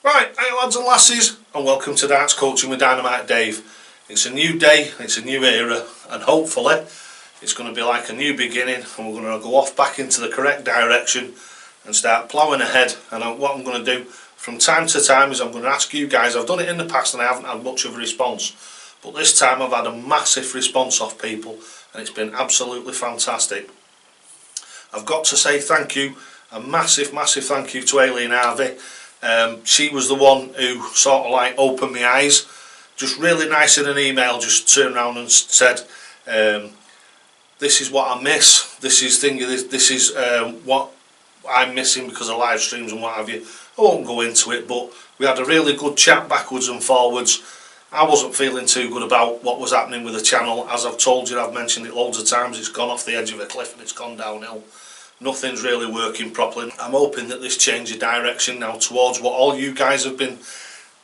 Right, hey lads and lasses, and welcome to Darts Coaching with Dynamite Dave. It's a new day, it's a new era, and hopefully it's going to be like a new beginning, and we're going to go off back into the correct direction and start ploughing ahead. And what I'm going to do from time to time is I'm going to ask you guys. I've done it in the past and I haven't had much of a response, but this time I've had a massive response off people and it's been absolutely fantastic. I've got to say thank you, a massive thank you to Aileen Harvey. She was the one who sort of like opened my eyes, just really nice in an email, just turned around and said, this is what I miss, this is what I'm missing because of live streams and what have you. I won't go into it, but we had a really good chat backwards and forwards. I wasn't feeling too good about what was happening with the channel. As I've told you, I've mentioned it loads of times, it's gone off the edge of a cliff and it's gone downhill. Nothing's really working properly. I'm hoping that this change of direction now towards what all you guys have been,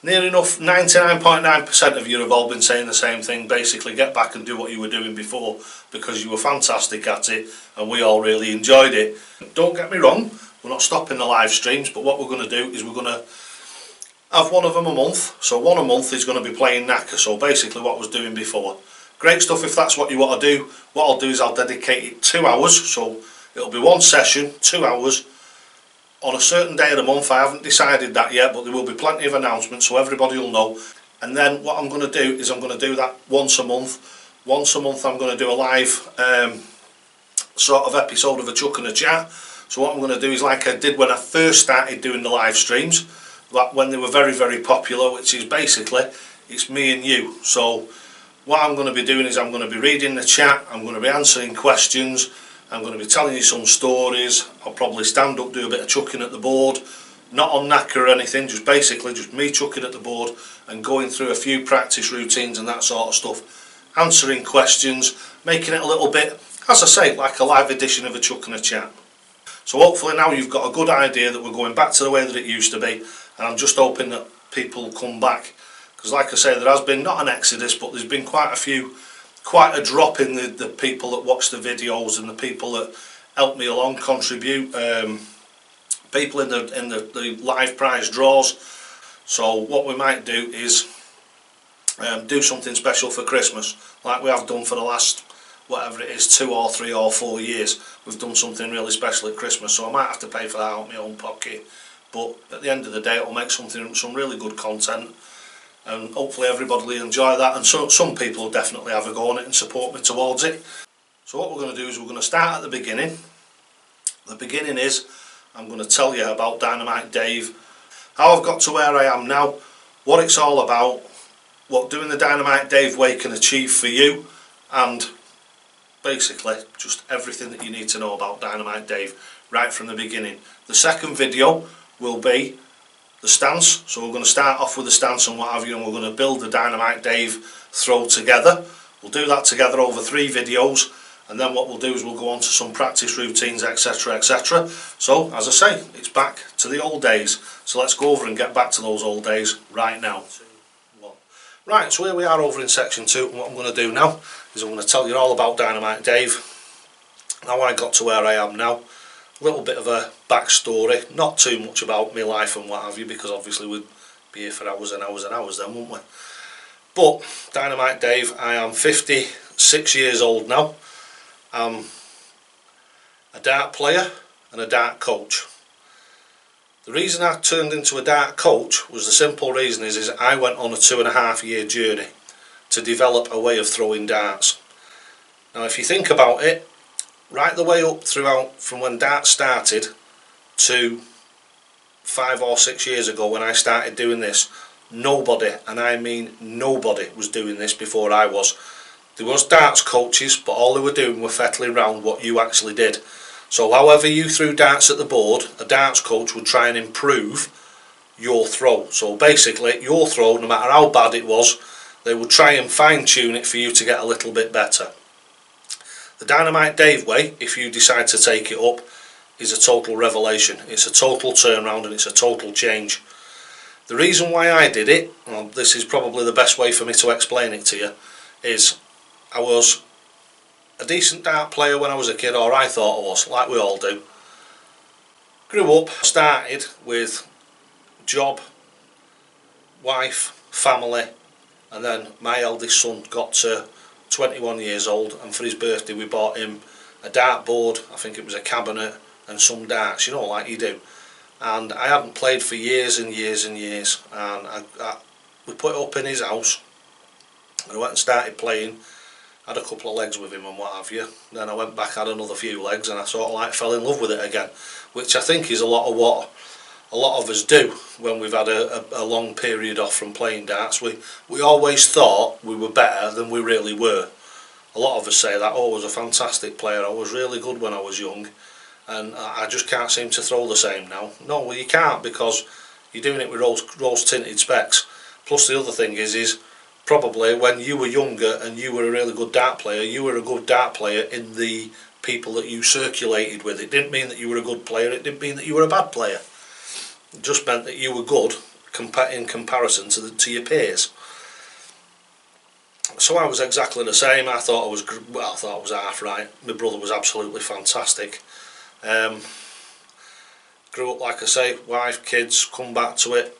near enough 99.9% of you have all been saying the same thing. Basically get back and do what you were doing before, because you were fantastic at it and we all really enjoyed it. Don't get me wrong, we're not stopping the live streams, but what we're going to do is we're going to have one of them a month. So one a month is going to be playing knacker, so basically what I was doing before. Great stuff if that's what you want to do. What I'll do is I'll dedicate it 2 hours, so it'll be one session, 2 hours, on a certain day of the month. I haven't decided that yet, but there will be plenty of announcements so everybody will know. And then what I'm going to do is I'm going to do that once a month. Once a month I'm going to do a live sort of episode of a chuck and a chat. So what I'm going to do is like I did when I first started doing the live streams, like when they were very popular, which is basically, it's me and you. So what I'm going to be doing is I'm going to be reading the chat, I'm going to be answering questions, I'm going to be telling you some stories. I'll probably stand up, do a bit of chucking at the board, not on knacker or anything, just basically just me chucking at the board and going through a few practice routines and that sort of stuff, answering questions, making it a little bit, as I say, like a live edition of a chuck and a chat. So hopefully now you've got a good idea that we're going back to the way that it used to be, and I'm just hoping that people come back, because like I say, there has been not an exodus, but there's been quite a drop in the people that watch the videos and the people that help me along, contribute, people in the live prize draws. So what we might do is do something special for Christmas, like we have done for the last, whatever it is, 2 or 3 or 4 years. We've done something really special at Christmas, so I might have to pay for that out of my own pocket, but at the end of the day it'll make some really good content, and hopefully everybody will enjoy that, and so some people will definitely have a go on it and support me towards it. So what we're going to do is we're going to start at the beginning. The beginning is, I'm going to tell you about Dynamite Dave, how I've got to where I am now, what it's all about, what doing the Dynamite Dave way can achieve for you, and basically just everything that you need to know about Dynamite Dave right from the beginning. The second video will be the stance, so we're going to start off with the stance and what have you, and we're going to build the Dynamite Dave throw together. We'll do that together over 3 videos, and then what we'll do is we'll go on to some practice routines, etc. So as I say, it's back to the old days, so let's go over and get back to those old days right now. Right, so here we are over in section 2, and what I'm going to do now is I'm going to tell you all about Dynamite Dave, how I got to where I am now. A little bit of a backstory, not too much about my life and what have you, because obviously we'd be here for hours and hours and hours then, wouldn't we? But Dynamite Dave, I am 56 years old now. I'm a dart player and a dart coach. The reason I turned into a dart coach was the simple reason is I went on a 2.5-year journey to develop a way of throwing darts. Now if you think about it, right the way up throughout from when darts started to 5 or 6 years ago when I started doing this, nobody, and I mean nobody, was doing this before I was. There was darts coaches, but all they were doing were fettling around what you actually did. So however you threw darts at the board, a darts coach would try and improve your throw. So basically your throw, no matter how bad it was, they would try and fine tune it for you to get a little bit better. The Dynamite Dave way, if you decide to take it up, is a total revelation. It's a total turnaround and it's a total change. The reason why I did it, well, this is probably the best way for me to explain it to you, is I was a decent dart player when I was a kid, or I thought I was, like we all do. Grew up, started with job, wife, family, and then my eldest son got to 21 years old, and for his birthday we bought him a dart board, I think it was a cabinet, and some darts, you know, like you do. And I hadn't played for years and years and years, and we put it up in his house, and I went and started playing, had a couple of legs with him and what have you. Then I went back, had another few legs, and I sort of like fell in love with it again, which I think is a lot of what a lot of us do when we've had a long period off from playing darts. We always thought we were better than we really were. A lot of us say that, oh, I was a fantastic player, I was really good when I was young, and I just can't seem to throw the same now. No, well, you can't, because you're doing it with rose tinted specs. Plus the other thing is probably when you were younger and you were a really good dart player, you were a good dart player in the people that you circulated with. It didn't mean that you were a good player, it didn't mean that you were a bad player. It just meant that you were good in comparison to your peers. So I was exactly the same. I thought I was half right. My brother was absolutely fantastic. Grew up, like I say, wife, kids, come back to it.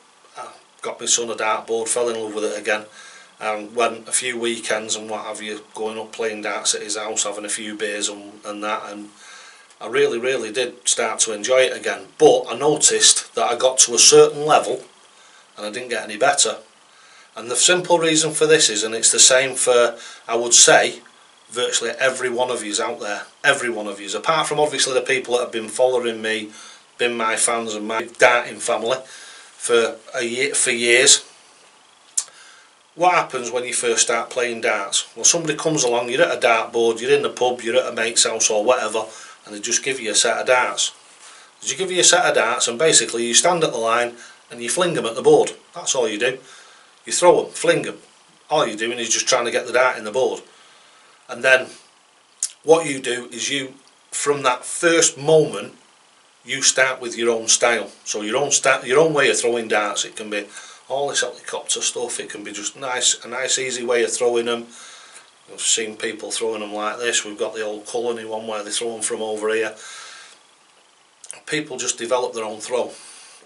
Got my son a dartboard, fell in love with it again, and went a few weekends and what have you, going up playing darts at his house, having a few beers and that, and I really did start to enjoy it again. But I noticed that I got to a certain level and I didn't get any better. And the simple reason for this is, and it's the same for, I would say, virtually every one of yous out there, every one of yous, apart from obviously the people that have been following me, been my fans and my darting family for years. What happens when you first start playing darts? Well, somebody comes along, you're at a dartboard, you're in the pub, you're at a mate's house or whatever, and they just give you a set of darts. They give you a set of darts, and basically you stand at the line and you fling them at the board. That's all you do. You throw them, fling them. All you're doing is just trying to get the dart in the board. And then what you do is you, from that first moment, you start with your own style. So your own way of throwing darts. It can be all this helicopter stuff, it can be just a nice easy way of throwing them. I've seen people throwing them like this. We've got the old Colony one where they throw them from over here. People just develop their own throw,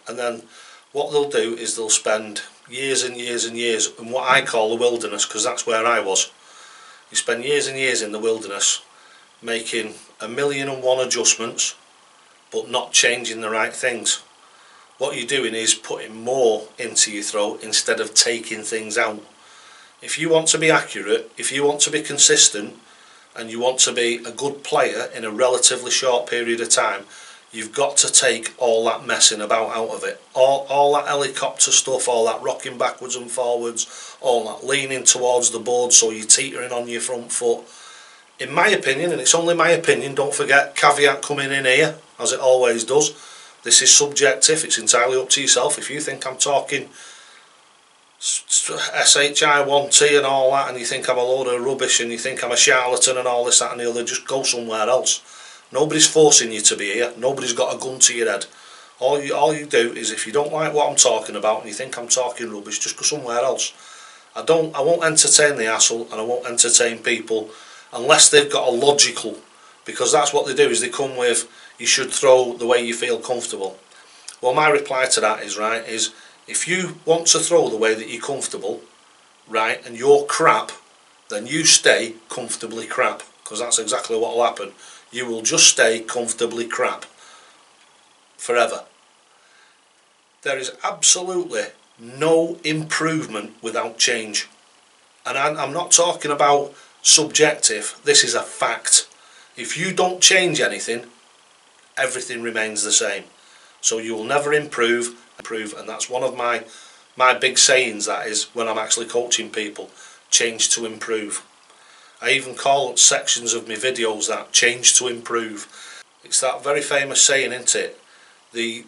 and then what they'll do is they'll spend years and years and years in what I call the wilderness, because that's where I was. You spend years and years in the wilderness making 1,000,001 adjustments but not changing the right things. What you're doing is putting more into your throw instead of taking things out. If you want to be accurate, if you want to be consistent, and you want to be a good player in a relatively short period of time, you've got to take all that messing about out of it. All that helicopter stuff, all that rocking backwards and forwards, all that leaning towards the board so you're teetering on your front foot. In my opinion, and it's only my opinion, don't forget, caveat coming in here, as it always does, this is subjective, it's entirely up to yourself. If you think I'm talking SHI1T and all that, and you think I'm a load of rubbish, and you think I'm a charlatan and all this, that and the other, just go somewhere else. Nobody's forcing you to be here, nobody's got a gun to your head. All you do is, if you don't like what I'm talking about and you think I'm talking rubbish, just go somewhere else. I won't entertain the hassle, and I won't entertain people unless they've got a logical, because that's what they do, is they come with, you should throw the way you feel comfortable. Well, my reply to that is if you want to throw the way that you're comfortable, right, and you're crap, then you stay comfortably crap, because that's exactly what will happen. You will just stay comfortably crap forever. There is absolutely no improvement without change. And I'm not talking about subjective, this is a fact. If you don't change anything, everything remains the same. So you will never improve, and that's one of my big sayings, that is, when I'm actually coaching people, change to improve. I even call sections of my videos that, change to improve. It's that very famous saying, isn't it? The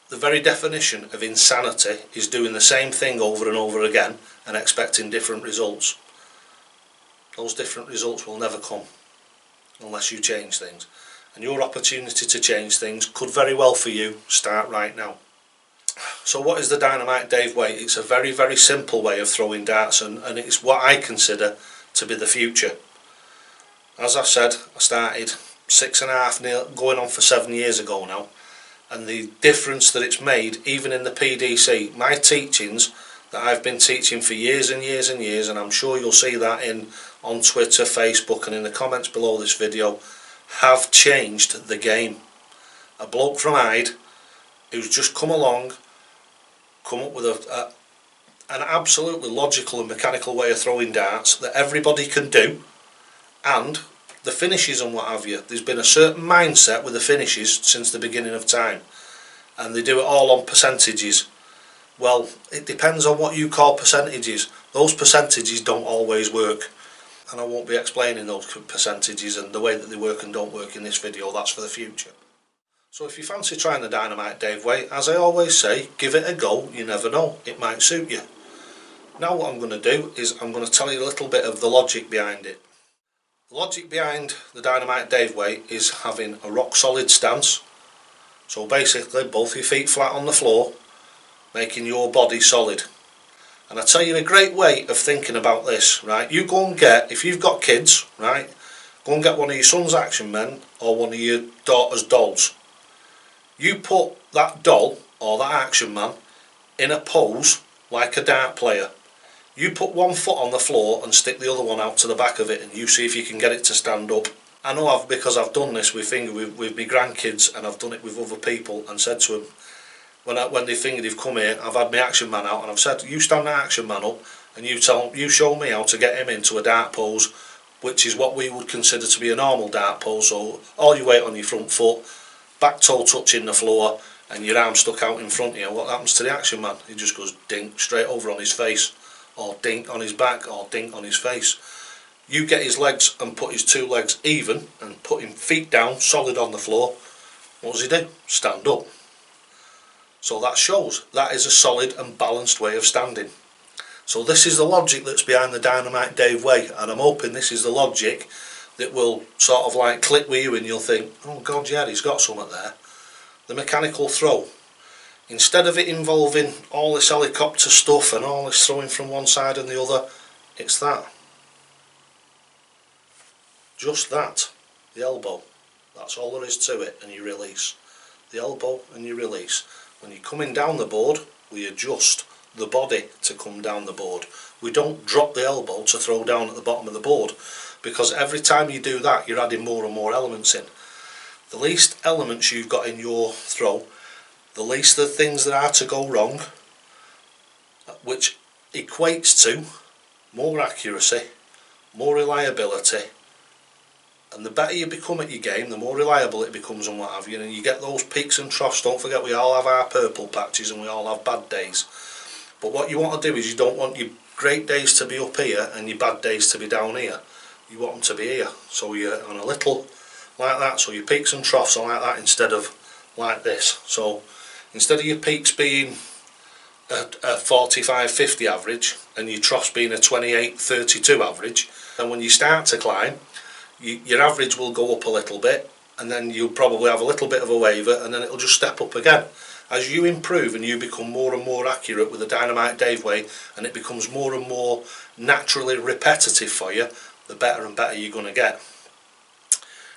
very definition of insanity is doing the same thing over and over again and expecting different results. Those different results will never come unless you change things. And your opportunity to change things could very well for you start right now. So what is the Dynamite Dave way? It's a very, very simple way of throwing darts, and it's what I consider to be the future. As I said, I started 6.5, going on for 7 years ago now, and the difference that it's made, even in the PDC, my teachings, that I've been teaching for years and years and years, and I'm sure you'll see that on Twitter, Facebook and in the comments below this video, have changed the game. A bloke from Hyde who's just come along, come up with an absolutely logical and mechanical way of throwing darts that everybody can do, and the finishes and what have you. There's been a certain mindset with the finishes since the beginning of time, and they do it all on percentages. Well, it depends on what you call percentages. Those percentages don't always work, and I won't be explaining those percentages and the way that they work and don't work in this video. That's for the future. So if you fancy trying the Dynamite Dave way, as I always say, give it a go. You never know, it might suit you. Now what I'm going to do is I'm going to tell you a little bit of the logic behind it. The logic behind the Dynamite Dave way is having a rock solid stance. So basically both your feet flat on the floor, making your body solid. And I tell you a great way of thinking about this, right? You go and get, if you've got kids, right, go and get one of your son's action men or one of your daughter's dolls. You put that doll or that action man in a pose like a dart player. You put one foot on the floor and stick the other one out to the back of it, and you see if you can get it to stand up. I know because I've done this with my grandkids, and I've done it with other people, and said to them, when they think they've come here, I've had my action man out and I've said, you stand that action man up and you show me how to get him into a dart pose, which is what we would consider to be a normal dart pose. So all your weight on your front foot, back toe touching the floor, and your arm stuck out in front of you. What happens to the action man? He just goes dink straight over on his face, or dink on his back, or dink on his face. You get his legs and put his two legs even and put him feet down solid on the floor. What does he do? Stand up. So that shows that is a solid and balanced way of standing. So this is the logic that's behind the Dynamite Dave way, and I'm hoping this is the logic that will sort of like click with you and you'll think, oh god, yeah, he's got something there. The mechanical throw, instead of it involving all this helicopter stuff and all this throwing from one side and the other, it's that. Just that. The elbow. That's all there is to it, and you release. The elbow and you release. When you're coming down the board, we adjust the body to come down the board. We don't drop the elbow to throw down at the bottom of the board, because every time you do that you're adding more and more elements in. The least elements you've got in your throw, the least the things that are to go wrong, which equates to more accuracy, more reliability, and the better you become at your game, the more reliable it becomes and what have you, and you get those peaks and troughs. Don't forget, we all have our purple patches and we all have bad days, but what you want to do is you don't want your great days to be up here and your bad days to be down here. You want them to be here, so you're on a little like that, so your peaks and troughs are like that instead of like this. So instead of your peaks being a 45-50 average and your troughs being a 28-32 average, and when you start to climb, your average will go up a little bit, and then you'll probably have a little bit of a waver, and then it'll just step up again. As you improve and you become more and more accurate with the Dynamite Dave way, and it becomes more and more naturally repetitive for you, the better and better you're going to get.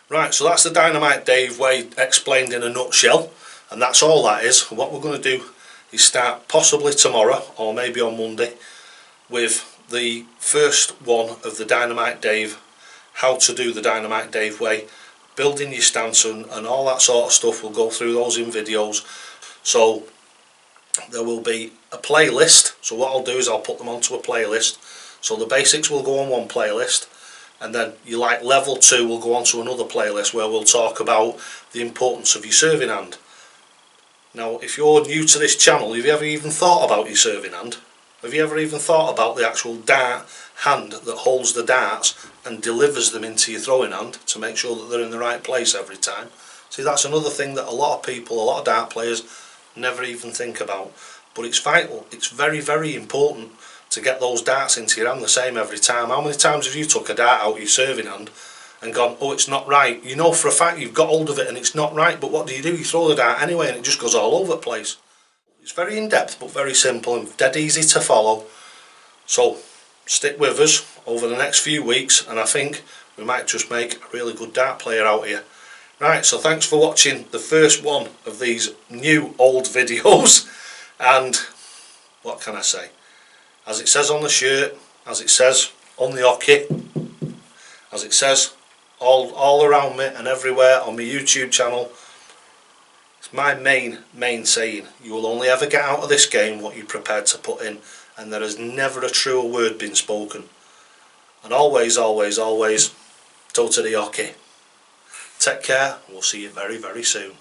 Right, so that's the Dynamite Dave way explained in a nutshell, and that's all that is. What we're going to do is start possibly tomorrow or maybe on Monday with the first one of the Dynamite Dave, how to do the Dynamite Dave way, building your stance and all that sort of stuff. We'll go through those in videos. So there will be a playlist, so what I'll do is I'll put them onto a playlist. So the basics will go on one playlist, and then you like level 2 will go on to another playlist where we'll talk about the importance of your serving hand. Now if you're new to this channel, have you ever even thought about your serving hand? Have you ever even thought about the actual dart hand that holds the darts and delivers them into your throwing hand to make sure that they're in the right place every time? See, that's another thing that a lot of people, a lot of dart players never even think about, but it's vital. It's very, very important to get those darts into your hand the same every time. How many times have you took a dart out of your serving hand and gone, oh, it's not right? You know for a fact you've got hold of it and it's not right, but what do? You throw the dart anyway and it just goes all over the place. It's very in-depth but very simple and dead easy to follow. So stick with us over the next few weeks, and I think we might just make a really good dart player out here. Right, so thanks for watching the first one of these new old videos, and what can I say? As it says on the shirt, as it says on the hockey, as it says all around me and everywhere on my YouTube channel, it's my main saying: you will only ever get out of this game what you're prepared to put in, and there has never a truer word been spoken. And always, always, always, toe to the hockey. Take care, and we'll see you very, very soon.